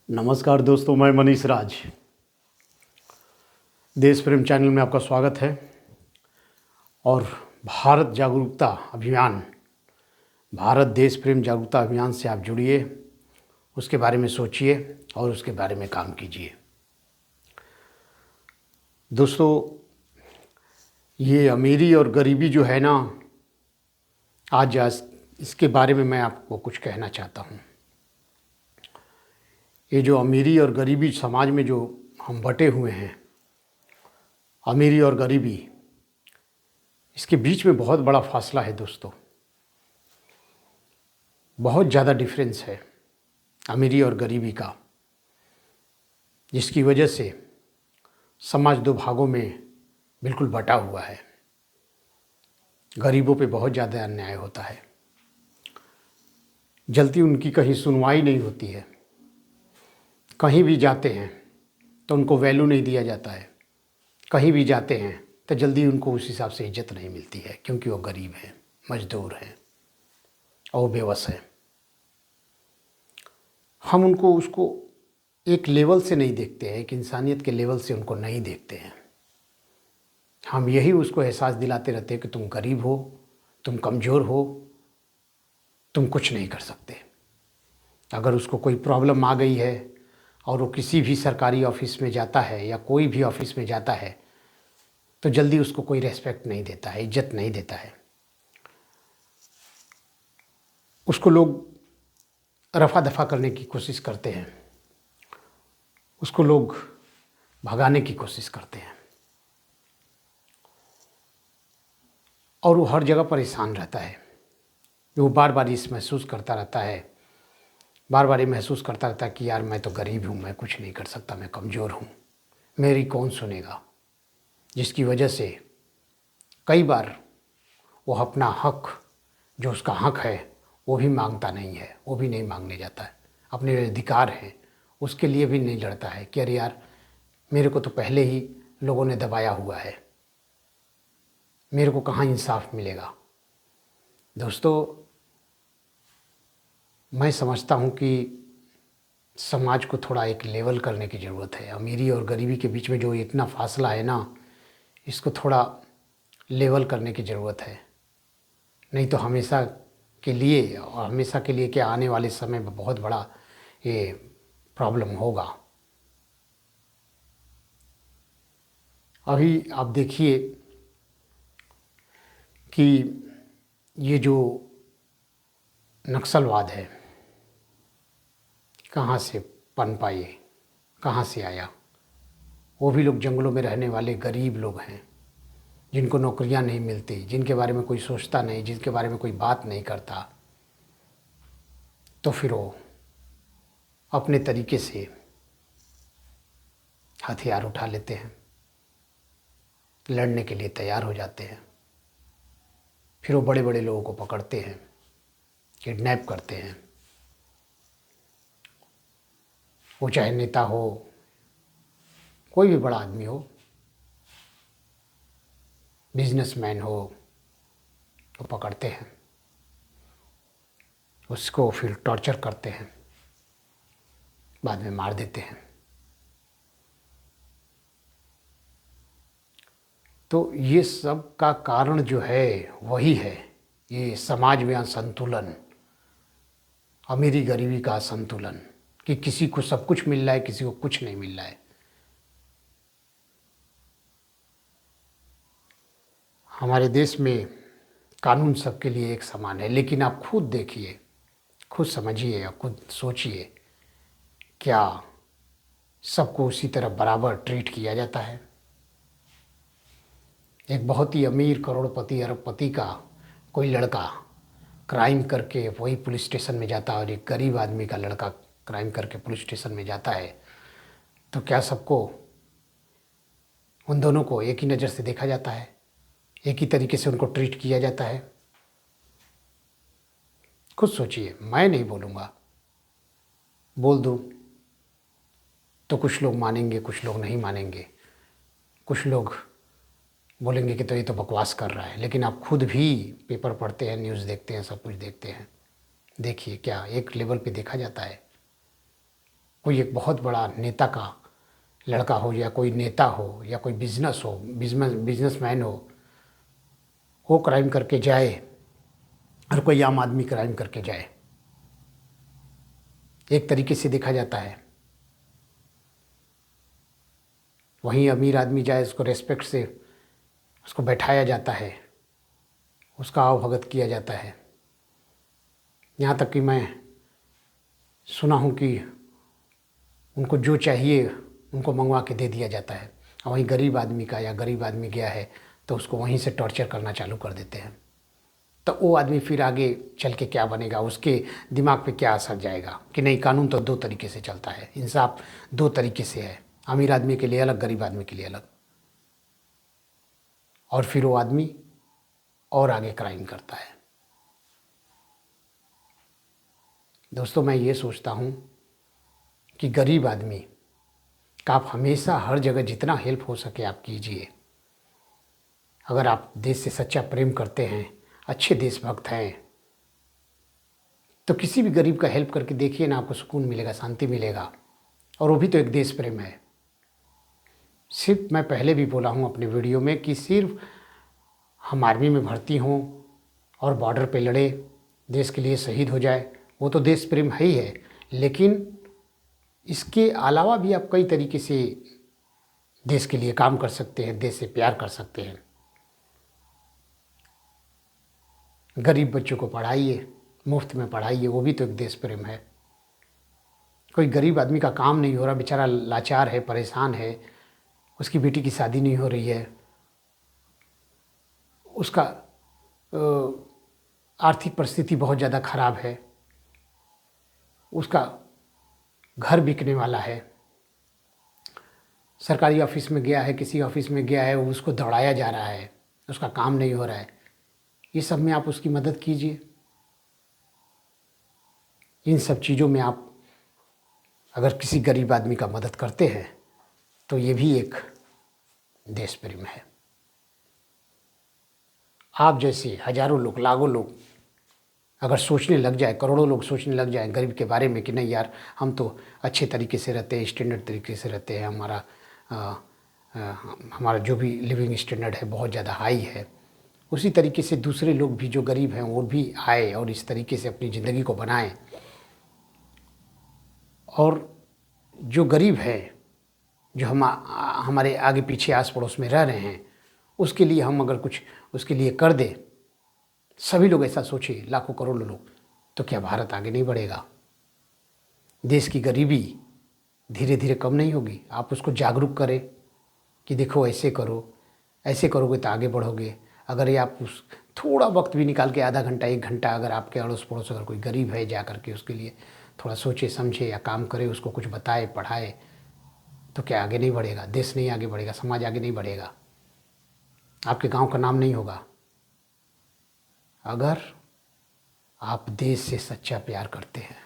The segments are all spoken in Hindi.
नमस्कार दोस्तों, मैं मनीष राज। देश प्रेम चैनल में आपका स्वागत है। और भारत जागरूकता अभियान, भारत देश प्रेम जागरूकता अभियान से आप जुड़िए, उसके बारे में सोचिए और उसके बारे में काम कीजिए। दोस्तों, ये अमीरी और गरीबी जो है ना, आज इसके बारे में मैं आपको कुछ कहना चाहता हूँ। ये जो अमीरी और गरीबी समाज में जो हम बटे हुए हैं, अमीरी और गरीबी, इसके बीच में बहुत बड़ा फासला है दोस्तों। बहुत ज़्यादा डिफरेंस है अमीरी और गरीबी का, जिसकी वजह से समाज दो भागों में बिल्कुल बटा हुआ है। गरीबों पे बहुत ज़्यादा अन्याय होता है, जल्दी उनकी कहीं सुनवाई नहीं होती है। कहीं भी जाते हैं तो उनको वैल्यू नहीं दिया जाता है। कहीं भी जाते हैं तो जल्दी उनको उस हिसाब से इज्जत नहीं मिलती है, क्योंकि वो गरीब हैं, मजदूर हैं और बेबस हैं। हम उनको उसको एक लेवल से नहीं देखते हैं, एक इंसानियत के लेवल से उनको नहीं देखते हैं। हम यही उसको एहसास दिलाते रहते हैं कि तुम गरीब हो, तुम कमज़ोर हो, तुम कुछ नहीं कर सकते। अगर उसको कोई प्रॉब्लम आ गई है और वो किसी भी सरकारी ऑफिस में जाता है या कोई भी ऑफिस में जाता है, तो जल्दी उसको कोई रेस्पेक्ट नहीं देता है, इज्जत नहीं देता है। उसको लोग रफा दफा करने की कोशिश करते हैं, उसको लोग भगाने की कोशिश करते हैं, और वो हर जगह परेशान रहता है। वो बार बार इस महसूस करता रहता है, बार बार ये महसूस करता रहता है कि यार मैं तो गरीब हूँ, मैं कुछ नहीं कर सकता, मैं कमज़ोर हूँ, मेरी कौन सुनेगा। जिसकी वजह से कई बार वो अपना हक, जो उसका हक है, वो भी मांगता नहीं है, वो भी नहीं मांगने जाता है। अपने अधिकार हैं उसके लिए भी नहीं लड़ता है कि अरे यार, मेरे को तो पहले ही लोगों ने दबाया हुआ है, मेरे को कहाँ इंसाफ मिलेगा। दोस्तों, मैं समझता हूँ कि समाज को थोड़ा एक लेवल करने की ज़रूरत है। अमीरी और गरीबी के बीच में जो इतना फासला है ना, इसको थोड़ा लेवल करने की ज़रूरत है। नहीं तो हमेशा के लिए, और हमेशा के लिए क्या, आने वाले समय में बहुत बड़ा ये प्रॉब्लम होगा। अभी आप देखिए कि ये जो नक्सलवाद है, कहाँ से पनपा, ये कहाँ से आया। वो भी लोग जंगलों में रहने वाले गरीब लोग हैं, जिनको नौकरियां नहीं मिलती, जिनके बारे में कोई सोचता नहीं, जिनके बारे में कोई बात नहीं करता, तो फिर वो अपने तरीके से हथियार उठा लेते हैं, लड़ने के लिए तैयार हो जाते हैं। फिर वो बड़े बड़े लोगों को पकड़ते हैं, किडनैप करते हैं। वो चाहे नेता हो, कोई भी बड़ा आदमी हो, बिजनेसमैन हो, वो पकड़ते हैं, उसको फिर टॉर्चर करते हैं, बाद में मार देते हैं। तो ये सब का कारण जो है वही है, ये समाज में असंतुलन, अमीरी गरीबी का असंतुलन, कि किसी को सब कुछ मिल रहा है, किसी को कुछ नहीं मिल रहा है। हमारे देश में कानून सबके लिए एक समान है, लेकिन आप खुद देखिए, खुद समझिए या खुद सोचिए, क्या सबको उसी तरह बराबर ट्रीट किया जाता है। एक बहुत ही अमीर करोड़पति अरबपति का कोई लड़का क्राइम करके वही पुलिस स्टेशन में जाता है, और एक गरीब आदमी का लड़का क्राइम करके पुलिस स्टेशन में जाता है, तो क्या सबको, उन दोनों को एक ही नज़र से देखा जाता है, एक ही तरीके से उनको ट्रीट किया जाता है? खुद सोचिए। मैं नहीं बोलूँगा, बोल दूँ तो कुछ लोग मानेंगे, कुछ लोग नहीं मानेंगे, कुछ लोग बोलेंगे कि तो ये तो बकवास कर रहा है। लेकिन आप खुद भी पेपर पढ़ते हैं, न्यूज़ देखते हैं, सब कुछ देखते हैं, देखिए क्या एक लेवल पे देखा जाता है। कोई एक बहुत बड़ा नेता का लड़का हो या कोई नेता हो या कोई बिजनेस हो, बिजनेसमैन हो, वो क्राइम करके जाए और कोई आम आदमी क्राइम करके जाए, एक तरीके से देखा जाता है। वहीं अमीर आदमी जाए, उसको रेस्पेक्ट से उसको बैठाया जाता है, उसका आवभगत किया जाता है। यहाँ तक कि मैं सुना हूँ कि उनको जो चाहिए उनको मंगवा के दे दिया जाता है। और वहीं गरीब आदमी का, या गरीब आदमी गया है तो उसको वहीं से टॉर्चर करना चालू कर देते हैं। तो वो आदमी फिर आगे चल के क्या बनेगा, उसके दिमाग पे क्या असर जाएगा कि नहीं, कानून तो दो तरीके से चलता है, इंसाफ दो तरीके से है, अमीर आदमी के लिए अलग, गरीब आदमी के लिए अलग। और फिर वो आदमी और आगे क्राइम करता है। दोस्तों, मैं ये सोचता हूँ कि गरीब आदमी का आप हमेशा हर जगह जितना हेल्प हो सके आप कीजिए। अगर आप देश से सच्चा प्रेम करते हैं, अच्छे देशभक्त हैं, तो किसी भी गरीब का हेल्प करके देखिए ना, आपको सुकून मिलेगा, शांति मिलेगा। और वो भी तो एक देश प्रेम है। सिर्फ मैं पहले भी बोला हूँ अपने वीडियो में कि सिर्फ हम आर्मी में भर्ती हों और बॉर्डर पे लड़े, देश के लिए शहीद हो जाए, वो तो देश प्रेम है ही है। लेकिन इसके अलावा भी आप कई तरीके से देश के लिए काम कर सकते हैं, देश से प्यार कर सकते हैं। गरीब बच्चों को पढ़ाइए, मुफ्त में पढ़ाइए, वो भी तो एक देश प्रेम है। कोई गरीब आदमी का काम नहीं हो रहा, बेचारा लाचार है, परेशान है, उसकी बेटी की शादी नहीं हो रही है, उसका आर्थिक परिस्थिति बहुत ज़्यादा ख़राब है, उसका घर बिकने वाला है, सरकारी ऑफिस में गया है, किसी ऑफिस में गया है, उसको दौड़ाया जा रहा है, उसका काम नहीं हो रहा है, ये सब में आप उसकी मदद कीजिए। इन सब चीज़ों में आप अगर किसी गरीब आदमी का मदद करते हैं तो ये भी एक देश प्रेम है। आप जैसे हजारों लोग, लाखों लोग अगर सोचने लग जाए, करोड़ों लोग सोचने लग जाए गरीब के बारे में कि नहीं यार, हम तो अच्छे तरीके से रहते हैं, स्टैंडर्ड तरीके से रहते हैं, हमारा जो भी लिविंग स्टैंडर्ड है बहुत ज़्यादा हाई है, उसी तरीके से दूसरे लोग भी जो गरीब हैं वो भी आए और इस तरीके से अपनी ज़िंदगी को बनाएं। और जो गरीब है, जो हमारे आगे पीछे आस पड़ोस में रह रहे हैं, उसके लिए हम अगर कुछ उसके लिए कर दें, सभी लोग ऐसा सोचे, लाखों करोड़ों लोग, तो क्या भारत आगे नहीं बढ़ेगा? देश की गरीबी धीरे धीरे कम नहीं होगी? आप उसको जागरूक करें कि देखो ऐसे करो, ऐसे करोगे तो आगे बढ़ोगे। अगर ये आप उस थोड़ा वक्त भी निकाल के, आधा घंटा, 1 घंटा, अगर आपके अड़ोस पड़ोस अगर कोई गरीब है, जा करके उसके लिए थोड़ा सोचे समझे या काम करे, उसको कुछ बताए पढ़ाए, तो क्या आगे नहीं बढ़ेगा? देश नहीं आगे बढ़ेगा, समाज आगे नहीं बढ़ेगा, आपके गांव का नाम नहीं होगा। अगर आप देश से सच्चा प्यार करते हैं,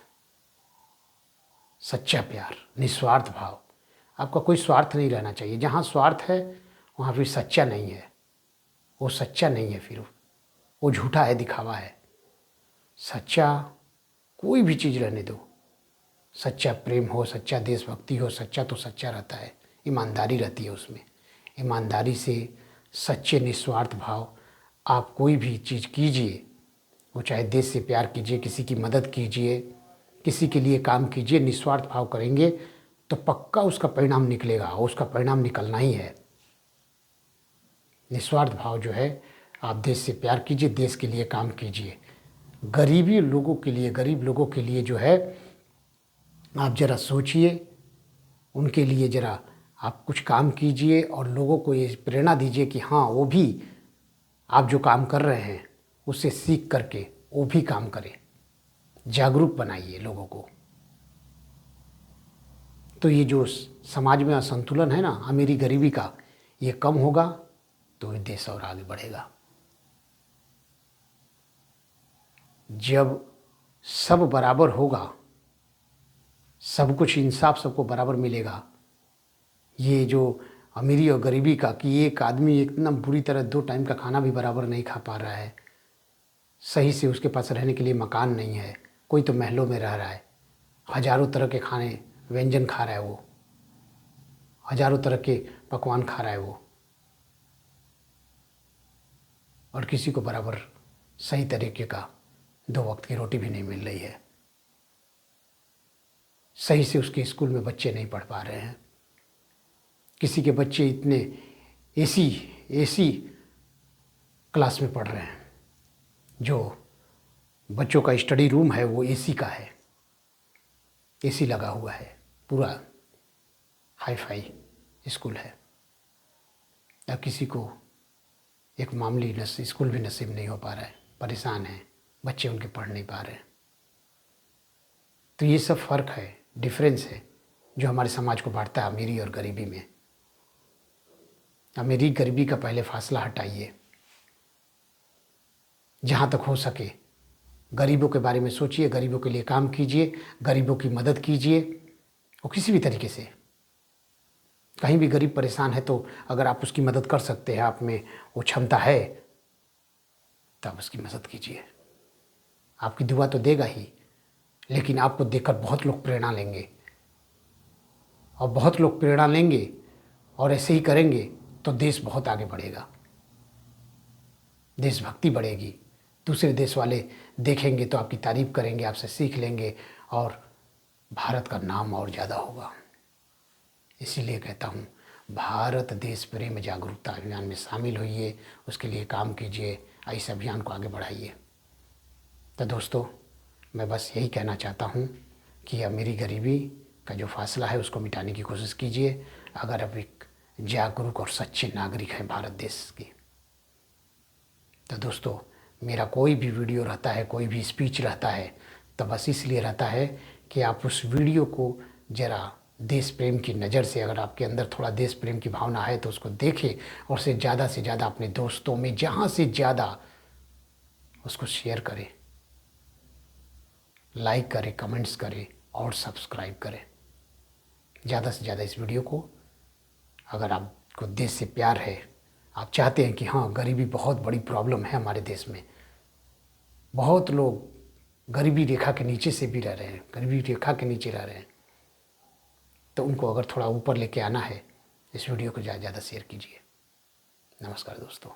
सच्चा प्यार, निस्वार्थ भाव, आपका कोई स्वार्थ नहीं रहना चाहिए। जहाँ स्वार्थ है वहाँ फिर सच्चा नहीं है, वो सच्चा नहीं है, फिर वो झूठा है, दिखावा है। सच्चा कोई भी चीज़ रहने दो, सच्चा प्रेम हो, सच्चा देशभक्ति हो, सच्चा तो सच्चा रहता है, ईमानदारी रहती है उसमें। ईमानदारी से, सच्चे निस्वार्थ भाव, आप कोई भी चीज़ कीजिए, वो चाहे देश से प्यार कीजिए, किसी की मदद कीजिए, किसी के लिए काम कीजिए, निस्वार्थ भाव करेंगे तो पक्का उसका परिणाम निकलेगा, और उसका परिणाम निकलना ही है। निस्वार्थ भाव जो है, आप देश से प्यार कीजिए, देश के लिए काम कीजिए। गरीबी लोगों के लिए, गरीब लोगों के लिए जो है, आप ज़रा सोचिए, उनके लिए ज़रा आप कुछ काम कीजिए और लोगों को ये प्रेरणा दीजिए कि हाँ, वो भी आप जो काम कर रहे हैं उससे सीख करके वो भी काम करें। जागरूक बनाइए लोगों को। तो ये जो समाज में असंतुलन है ना, अमीरी गरीबी का, ये कम होगा तो ये देश और आगे बढ़ेगा। जब सब बराबर होगा, सब कुछ इंसाफ सबको बराबर मिलेगा। ये जो अमीरी और गरीबी का कि एक आदमी इतना बुरी तरह 2 टाइम का खाना भी बराबर नहीं खा पा रहा है, सही से उसके पास रहने के लिए मकान नहीं है, कोई तो महलों में रह रहा है, हज़ारों तरह के खाने व्यंजन खा रहा है वो, हज़ारों तरह के पकवान खा रहा है वो, और किसी को बराबर सही तरीके का 2 वक्त की रोटी भी नहीं मिल रही है। सही से उसके स्कूल में बच्चे नहीं पढ़ पा रहे हैं। किसी के बच्चे इतने एसी क्लास में पढ़ रहे हैं, जो बच्चों का स्टडी रूम है वो एसी का है, एसी लगा हुआ है, पूरा हाई फाई स्कूल है। अब किसी को एक मामूली स्कूल भी नसीब नहीं हो पा रहा है, परेशान है, बच्चे उनके पढ़ नहीं पा रहे हैं। तो ये सब फ़र्क है, डिफरेंस है जो हमारे समाज को बांटता है अमीरी और गरीबी में। अमीरी गरीबी का पहले फासला हटाइए। जहाँ तक हो सके गरीबों के बारे में सोचिए, गरीबों के लिए काम कीजिए, गरीबों की मदद कीजिए, और किसी भी तरीके से। कहीं भी गरीब परेशान है तो अगर आप उसकी मदद कर सकते हैं, आप में वो क्षमता है, तो आप उसकी मदद कीजिए। आपकी दुआ तो देगा ही, लेकिन आपको देखकर बहुत लोग प्रेरणा लेंगे, और बहुत लोग प्रेरणा लेंगे और ऐसे ही करेंगे तो देश बहुत आगे बढ़ेगा, देशभक्ति बढ़ेगी। दूसरे देश वाले देखेंगे तो आपकी तारीफ़ करेंगे, आपसे सीख लेंगे, और भारत का नाम और ज़्यादा होगा। इसीलिए कहता हूँ, भारत देश प्रेम जागरूकता अभियान में शामिल होइए, उसके लिए काम कीजिए, इस अभियान को आगे बढ़ाइए। तो दोस्तों, मैं बस यही कहना चाहता हूँ कि अमीरी गरीबी का जो फासला है उसको मिटाने की कोशिश कीजिए, अगर आप एक जागरूक और सच्चे नागरिक हैं भारत देश की। तो दोस्तों, मेरा कोई भी वीडियो रहता है, कोई भी स्पीच रहता है, तो बस इसलिए रहता है कि आप उस वीडियो को ज़रा देश प्रेम की नज़र से, अगर आपके अंदर थोड़ा देश प्रेम की भावना है तो उसको देखें, और से ज़्यादा अपने दोस्तों में जहाँ से ज़्यादा उसको शेयर करें, लाइक करें, कमेंट्स करें और सब्सक्राइब करें। ज़्यादा से ज़्यादा इस वीडियो को, अगर आपको देश से प्यार है, आप चाहते हैं कि हाँ, गरीबी बहुत बड़ी प्रॉब्लम है हमारे देश में, बहुत लोग गरीबी रेखा के नीचे से भी रह रहे हैं, गरीबी रेखा के नीचे रह रहे हैं, तो उनको अगर थोड़ा ऊपर लेके आना है, इस वीडियो को ज़्यादा से ज़्यादा शेयर कीजिए। नमस्कार दोस्तों।